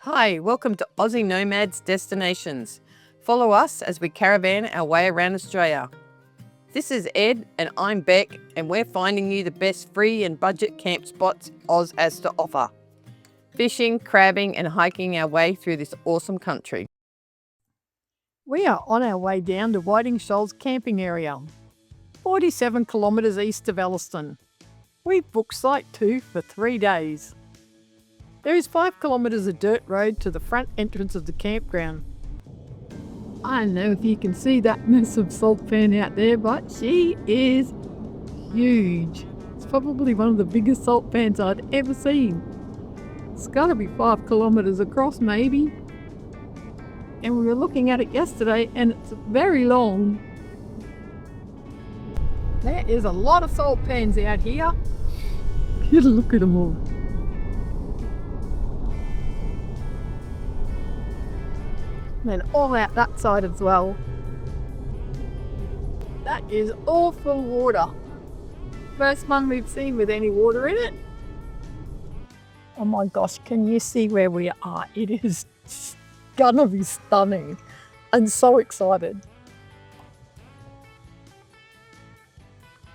Hi, welcome to Aussie Nomads Destinations. Follow us as we caravan our way around Australia. This is Ed and I'm Beck, and we're finding you the best free and budget camp spots Oz has to offer. Fishing, crabbing and hiking our way through this awesome country. We are on our way down to Whiting Shoals camping area, 47 kilometres east of Elliston. We've booked Site 2 for 3 days. There is 5 kilometres of dirt road to the front entrance of the campground. I don't know if you can see that massive salt pan out there, but she is huge. It's probably one of the biggest salt pans I'd ever seen. It's got to be 5 kilometres across maybe. And we were looking at it yesterday and it's very long. There is a lot of salt pans out here. You look at them all. And then all out that side as well. That is all full water. First one we've seen with any water in it. Oh my gosh, can you see where we are? It is gonna be stunning. I'm so excited.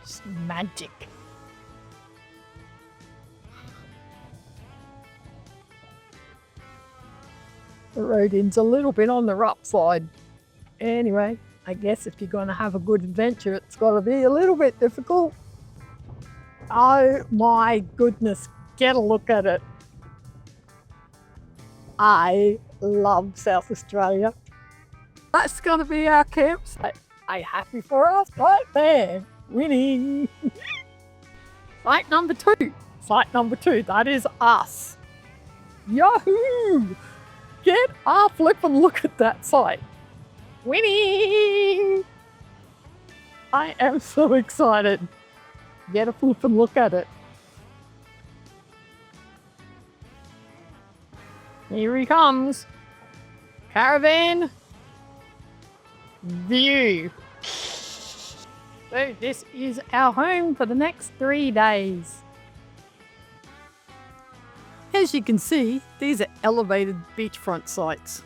It's magic. The road ends a little bit on the rough side. Anyway, I guess if you're going to have a good adventure, it's got to be a little bit difficult. Oh my goodness, get a look at it. I love South Australia. That's going to be our campsite. Are you happy for us? Right there, winning. Site number 2. Site number 2, that is us. Yahoo! Get a flip and look at that site. Winning! I am so excited. Get a flip and look at it. Here he comes. Caravan view. So this is our home for the next 3 days. As you can see, these are elevated beachfront sites,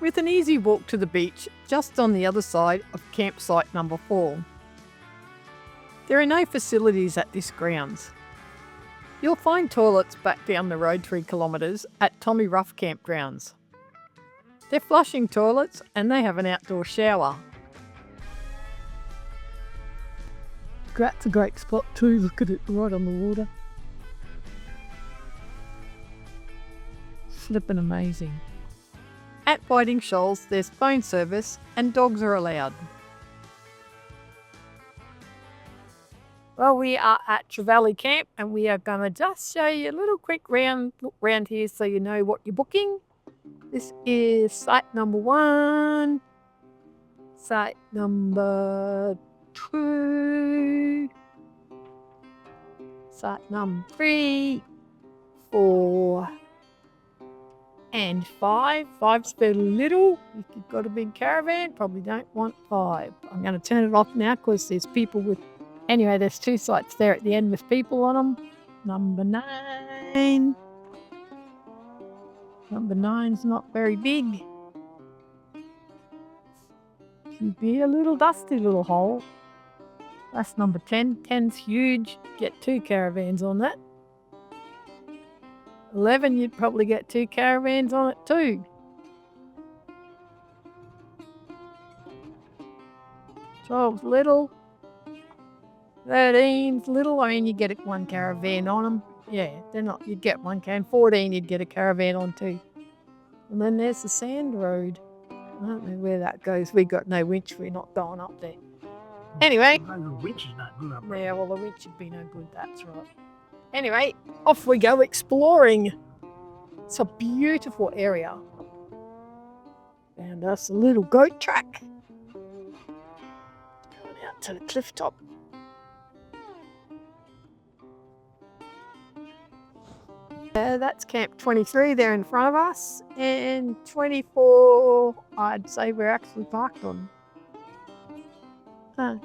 with an easy walk to the beach just on the other side of campsite number 4. There are no facilities at this grounds. You'll find toilets back down the road 3 kilometres at Ruff Campgrounds. They're flushing toilets and they have an outdoor shower. That's a great spot too, look at it right on the water. Flippin' amazing. At Whiting Shoals, there's phone service and dogs are allowed. Well, we are at Trevally Camp and we are going to just show you a little quick look round here so you know what you're booking. This is site number 1, site number 2, site number 3, 4, and 5. 5's very little. If you've got a big caravan, probably don't want 5. I'm going to turn it off now because there's people with... Anyway, there's 2 sites there at the end with people on them. Number 9. Number 9's not very big. Should be a little dusty little hole. That's number 10. 10's huge. Get 2 caravans on that. 11, you'd probably get 2 caravans on it too. 12's little. 13's little. I mean, you get 1 caravan on them. Yeah, they're not. You'd get 1 can. 14, you'd get a caravan on too. And then there's the sand road. I don't know where that goes. We got no winch. We're not going up there. Anyway. The winch is not good up there. Yeah, well, the winch would be no good. That's right. Anyway, off we go exploring. It's a beautiful area. Found us a little goat track. Going out to the Clifftop. That's Camp 23 there in front of us. And 24, I'd say we're actually parked on.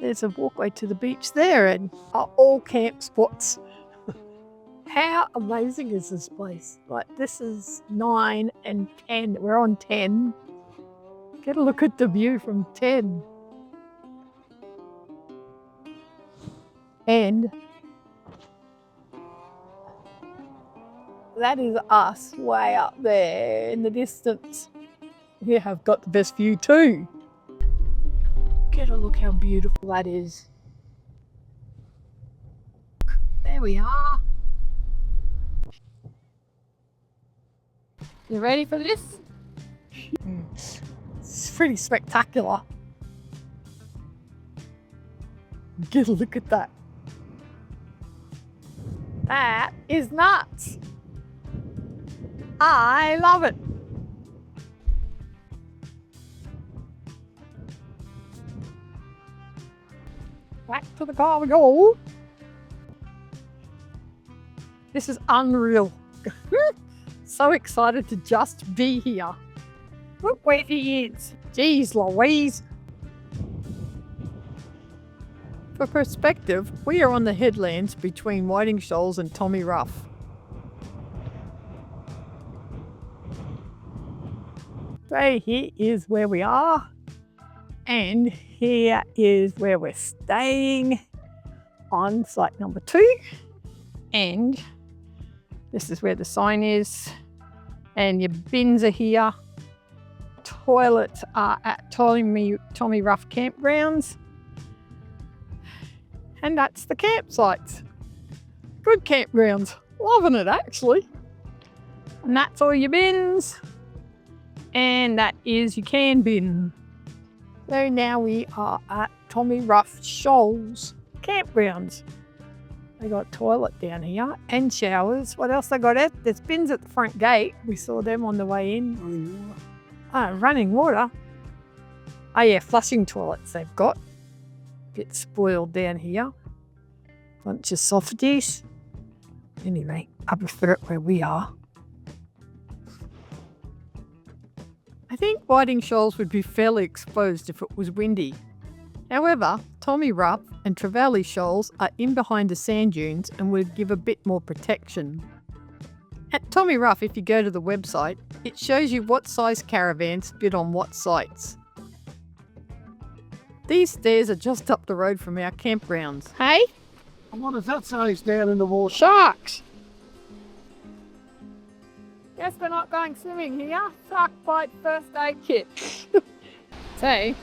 There's a walkway to the beach there and are all camp spots. How amazing is this place? Like, this is 9 and 10. We're on 10. Get a look at the view from 10. And that is us way up there in the distance. Here I've got the best view too. Get a look how beautiful that is. There we are. You ready for this? It's pretty spectacular. Get a look at that. That is nuts. I love it. Back to the car we go. This is unreal. So excited to just be here. Look where he is. Jeez Louise. For perspective, we are on the headlands between Whiting Shoals and Tommy Ruff. So here is where we are, and here is where we're staying on site number 2. And this is where the sign is, and your bins are here. Toilets are at Tommy Ruff Campgrounds. And that's the campsites. Good campgrounds. Loving it, actually. And that's all your bins. And that is your can bin. So now we are at Tommy Ruff Shoals Campgrounds. They got a toilet down here and showers. What else they got? There's bins at the front gate. We saw them on the way in. Running water. Oh yeah, flushing toilets they've got. Bit spoiled down here. Bunch of softies. Anyway, I prefer it where we are. I think Whiting Shoals would be fairly exposed if it was windy. However, Tommy Ruff and Trevally Shoals are in behind the sand dunes and would give a bit more protection. At Tommy Ruff, if you go to the website, it shows you what size caravans fit on what sites. These stairs are just up the road from our campgrounds. Hey? And what does that say down in the water? Sharks! Guess we're not going swimming here. Shark bite first aid kit. So,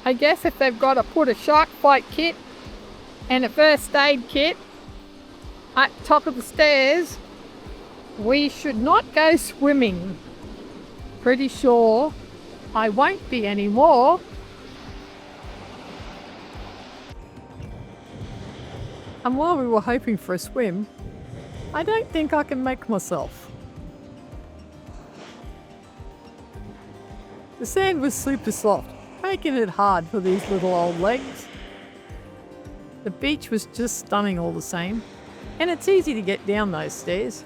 I guess if they've got to put a shark bite kit and a first aid kit at the top of the stairs, we should not go swimming. Pretty sure I won't be anymore. And while we were hoping for a swim, I don't think I can make myself. The sand was super soft, making it hard for these little old legs. The beach was just stunning all the same, and it's easy to get down those stairs.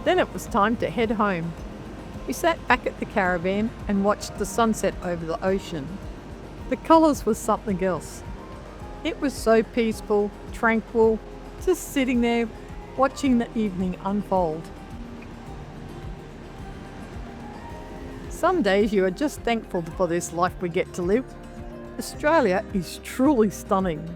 Then it was time to head home. We sat back at the caravan and watched the sunset over the ocean. The colours were something else. It was so peaceful, tranquil, just sitting there watching the evening unfold. Some days you are just thankful for this life we get to live. Australia is truly stunning.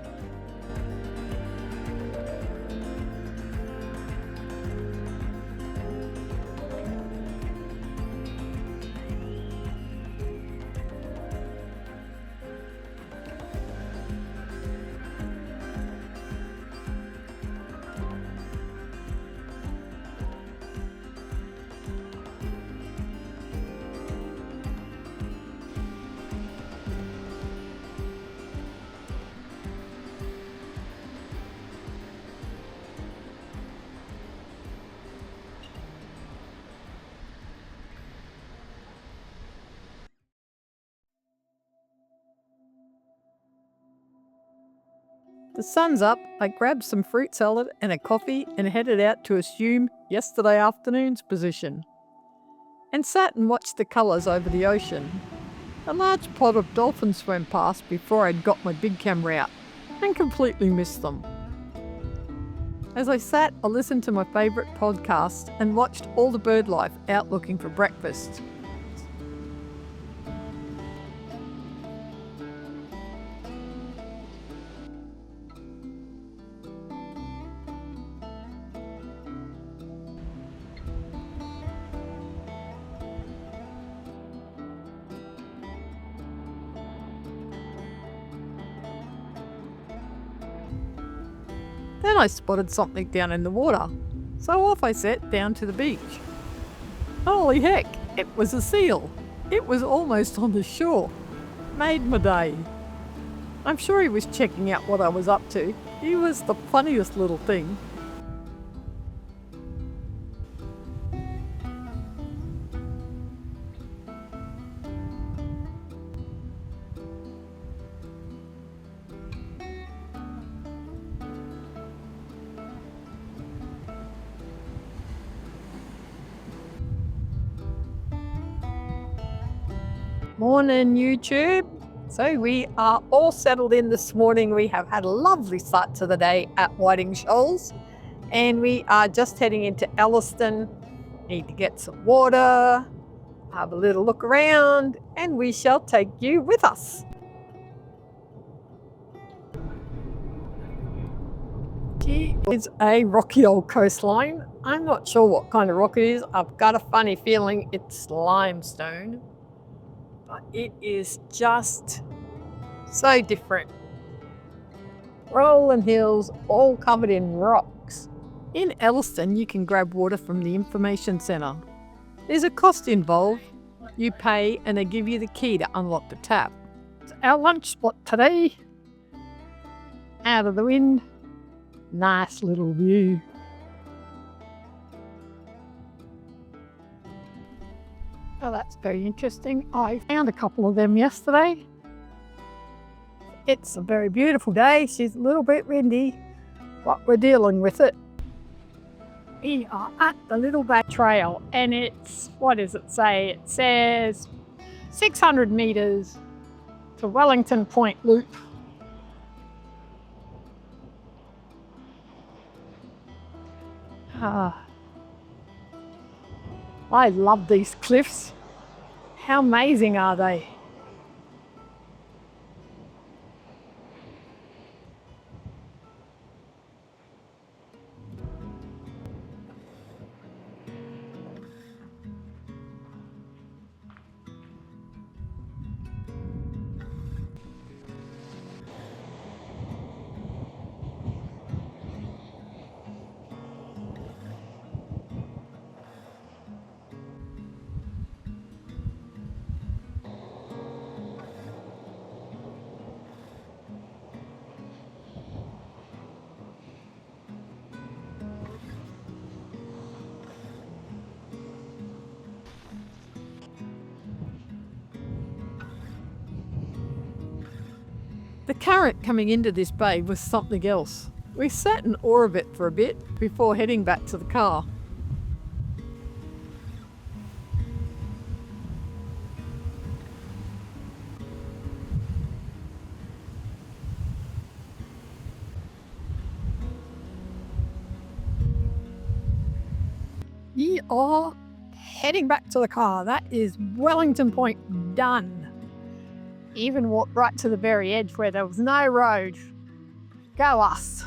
The sun's up, I grabbed some fruit salad and a coffee and headed out to assume yesterday afternoon's position. And sat and watched the colours over the ocean. A large pod of dolphins swam past before I'd got my big camera out and completely missed them. As I sat, I listened to my favourite podcast and watched all the bird life out looking for breakfast. Then I spotted something down in the water, so off I set down to the beach. Holy heck, it was a seal. It was almost on the shore. Made my day. I'm sure he was checking out what I was up to. He was the funniest little thing. Morning, YouTube. So we are all settled in this morning. We have had a lovely start to the day at Whiting Shoals, and we are just heading into Elliston. Need to get some water, have a little look around, and we shall take you with us. It is a rocky old coastline. I'm not sure what kind of rock it is. I've got a funny feeling it's limestone. But it is just so different. Rolling hills, all covered in rocks. In Elliston, you can grab water from the information centre. There's a cost involved. You pay and they give you the key to unlock the tap. It's our lunch spot today. Out of the wind. Nice little view. Oh, that's very interesting. I found a couple of them yesterday. It's a very beautiful day. She's a little bit windy, but we're dealing with it. We are at the Little Back Trail and it's, what does it say? It says 600 metres to Wellington Point Loop. I love these cliffs. How amazing are they? The current coming into this bay was something else. We sat in awe of it for a bit before heading back to the car. We are heading back to the car. That is Wellington Point done. Even walked right to the very edge where there was no road. Go us.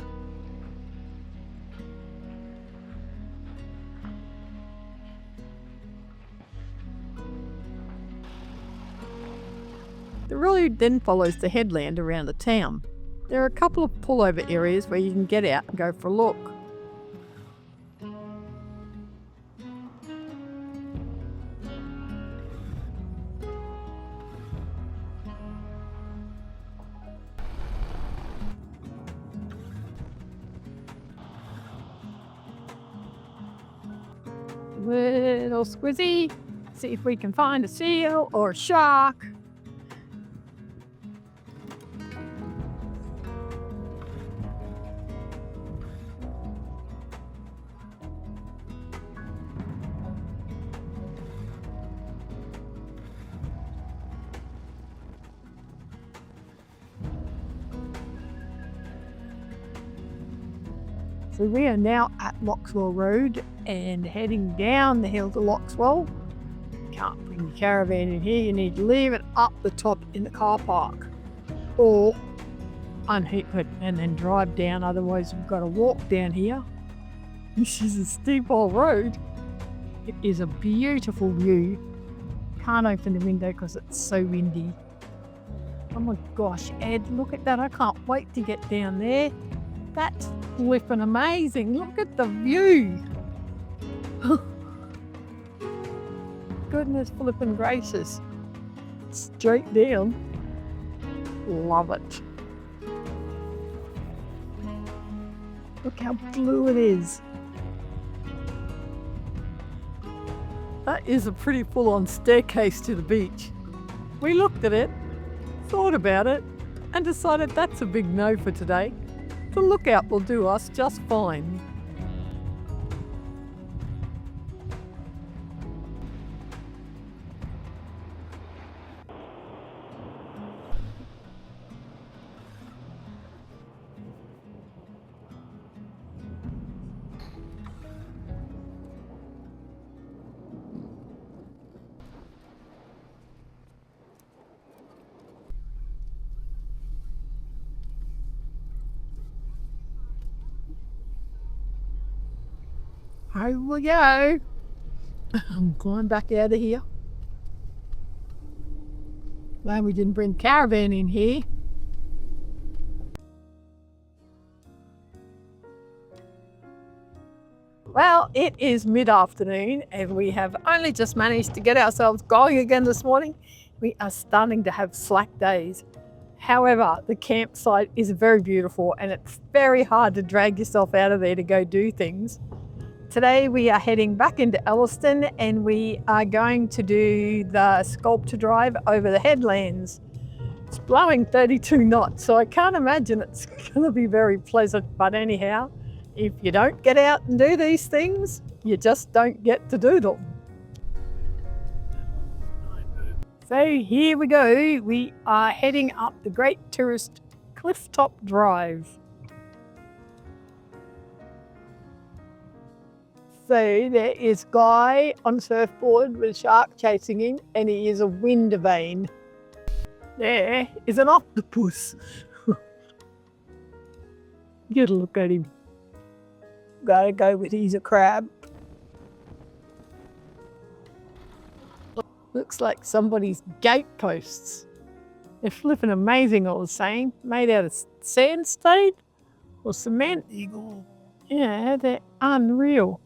The road then follows the headland around the town. There are a couple of pullover areas where you can get out and go for a look. Little squizzy, see if we can find a seal or a shark. So we are now at Loxwell Road and heading down the hill to Loxwell. Can't bring your caravan in here, you need to leave it up the top in the car park. Or unhook it and then drive down, otherwise we've got to walk down here. This is a steep old road. It is a beautiful view. Can't open the window because it's so windy. Oh my gosh, Ed, look at that. I can't wait to get down there. That's flipping amazing. Look at the view. Goodness flipping gracious. Straight down. Love it. Look how blue it is. That is a pretty full-on staircase to the beach. We looked at it, thought about it, and decided that's a big no for today. The lookout will do us just fine. Here we go. I'm going back out of here. Glad we didn't bring caravan in here. Well, it is mid-afternoon and we have only just managed to get ourselves going again this morning. We are starting to have slack days. However, the campsite is very beautiful and it's very hard to drag yourself out of there to go do things. Today we are heading back into Elliston and we are going to do the sculpture drive over the headlands. It's blowing 32 knots, so I can't imagine it's going to be very pleasant. But anyhow, if you don't get out and do these things, you just don't get to do them. So here we go. We are heading up the great tourist Clifftop Drive. So there is Guy on surfboard with a shark chasing him and he is a wind vane. There is an octopus. Get a look at him. Gotta go with he's a crab. Looks like somebody's gate posts. They're flipping amazing, I was saying. Made out of sandstone or cement. Yeah, they're unreal.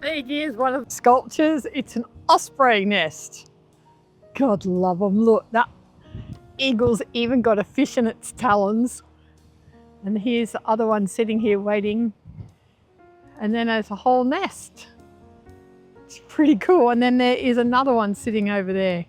Here's one of the sculptures. It's an osprey nest. God love them. Look, that eagle's even got a fish in its talons. And here's the other one sitting here waiting. And then there's a whole nest. It's pretty cool. And then there is another one sitting over there.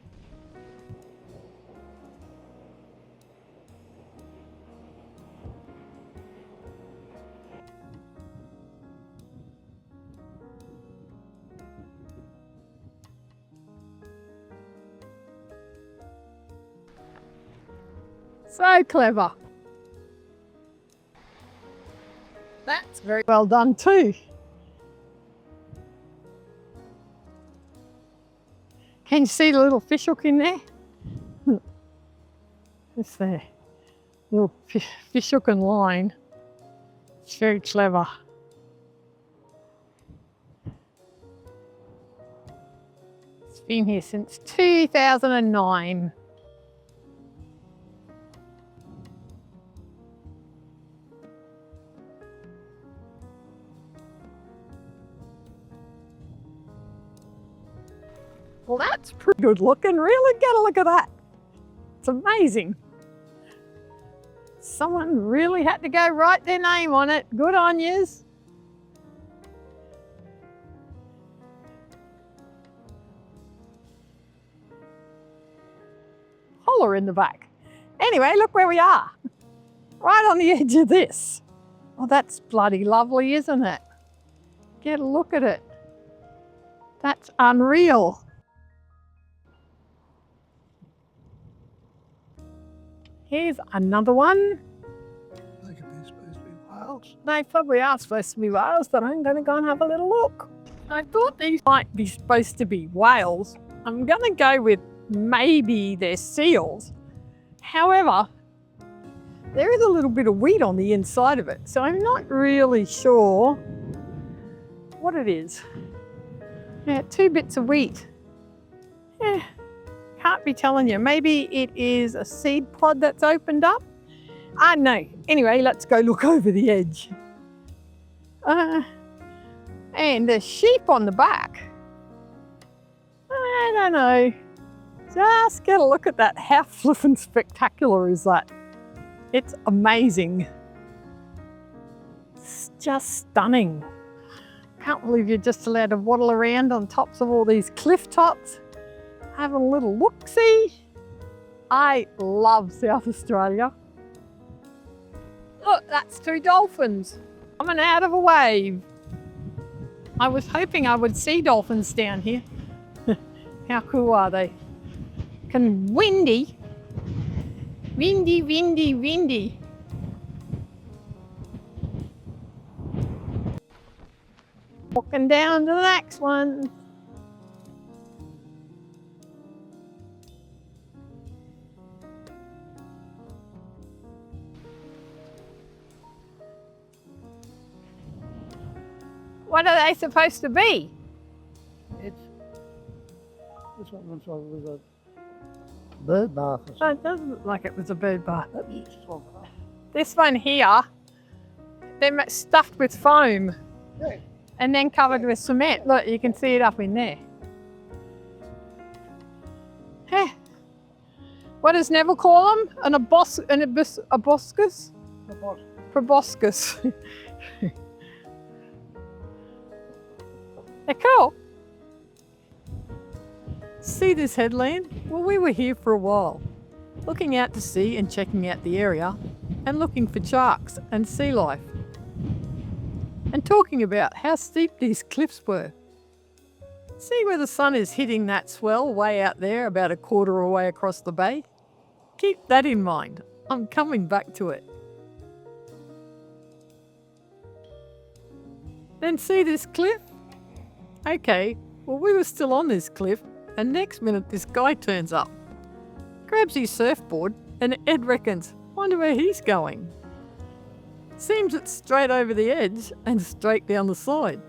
So clever. That's very well done too. Can you see the little fish hook in there? It's there. Little fish hook and line. It's very clever. It's been here since 2009. Well, that's pretty good looking, really. Get a look at that. It's amazing. Someone really had to go write their name on it. Good on yous. Holler in the back. Anyway, look where we are. Right on the edge of this. Oh, that's bloody lovely, isn't it? Get a look at it. That's unreal. Here's another one. They could be supposed to be whales. They probably are supposed to be whales, but I'm going to go and have a little look. I thought these might be supposed to be whales. I'm going to go with maybe they're seals. However, there is a little bit of wheat on the inside of it, so I'm not really sure what it is. Yeah, 2 bits of wheat. Yeah, can't be telling you. Maybe it is a seed pod that's opened up. I don't know. Anyway, let's go look over the edge. And a sheep on the back. I don't know. Just get a look at that. How flippin' spectacular is that? It's amazing. It's just stunning. Can't believe you're just allowed to waddle around on tops of all these cliff tops, having a little look-see. I love South Australia. Look, that's 2 dolphins coming out of a wave. I was hoping I would see dolphins down here. How cool are they? Windy. Windy, windy, windy. Walking down to the next one. What are they supposed to be? This one looks like it was a bird bath or Oh, something. it doesn't look like it was a bird bath. That's This one here, they're stuffed with foam yeah. and then covered with cement. Look, you can see it up in there. Heh. What does Neville call them? An aboscus? Proboscis. They're cool. See this headland? Well, we were here for a while, looking out to sea and checking out the area and looking for sharks and sea life. And talking about how steep these cliffs were. See where the sun is hitting that swell way out there about a quarter of a way across the bay? Keep that in mind. I'm coming back to it. Then see this cliff? Okay, well we were still on this cliff and next minute this guy turns up. Grabs his surfboard and Ed reckons, wonder where he's going. Seems it's straight over the edge and straight down the side.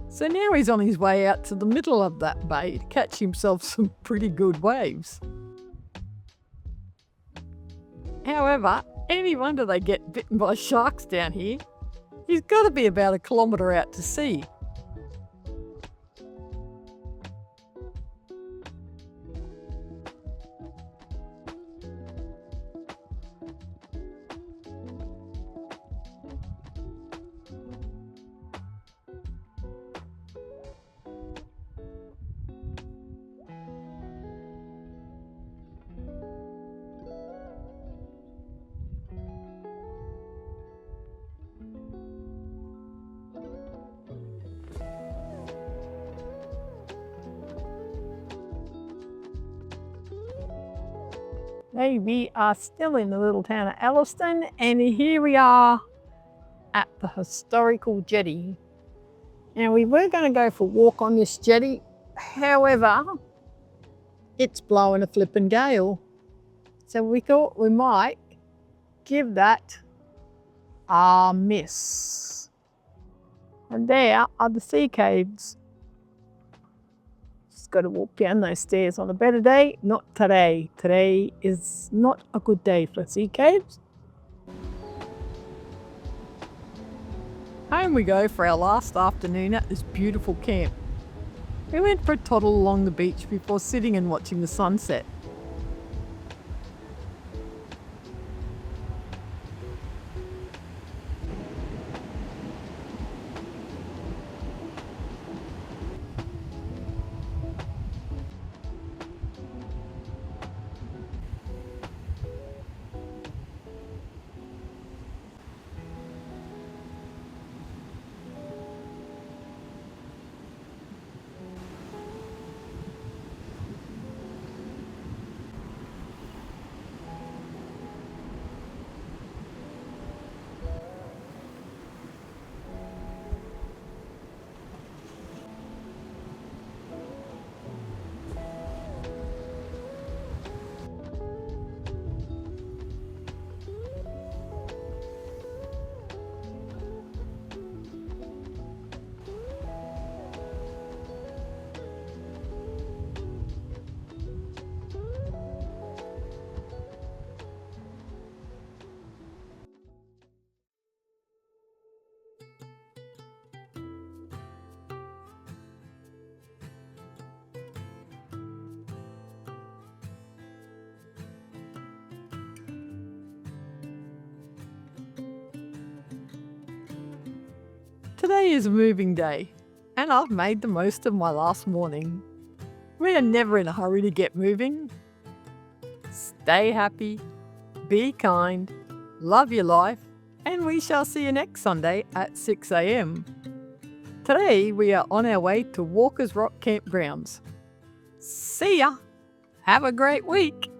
So now he's on his way out to the middle of that bay to catch himself some pretty good waves. However, any wonder they get bitten by sharks down here? He's got to be about 1 kilometre out to sea. Hey, we are still in the little town of Elliston, and here we are at the historical jetty. Now, we were going to go for a walk on this jetty, however, it's blowing a flippin' gale. So we thought we might give that a miss. And there are the sea caves. Just got to walk down those stairs on a better day. Not today. Today is not a good day for sea caves. Home we go for our last afternoon at this beautiful camp. We went for a toddle along the beach before sitting and watching the sunset. Today is a moving day, and I've made the most of my last morning. We are never in a hurry to get moving. Stay happy, be kind, love your life, and we shall see you next Sunday at 6 a.m. Today we are on our way to Walker's Rock Campgrounds. See ya! Have a great week!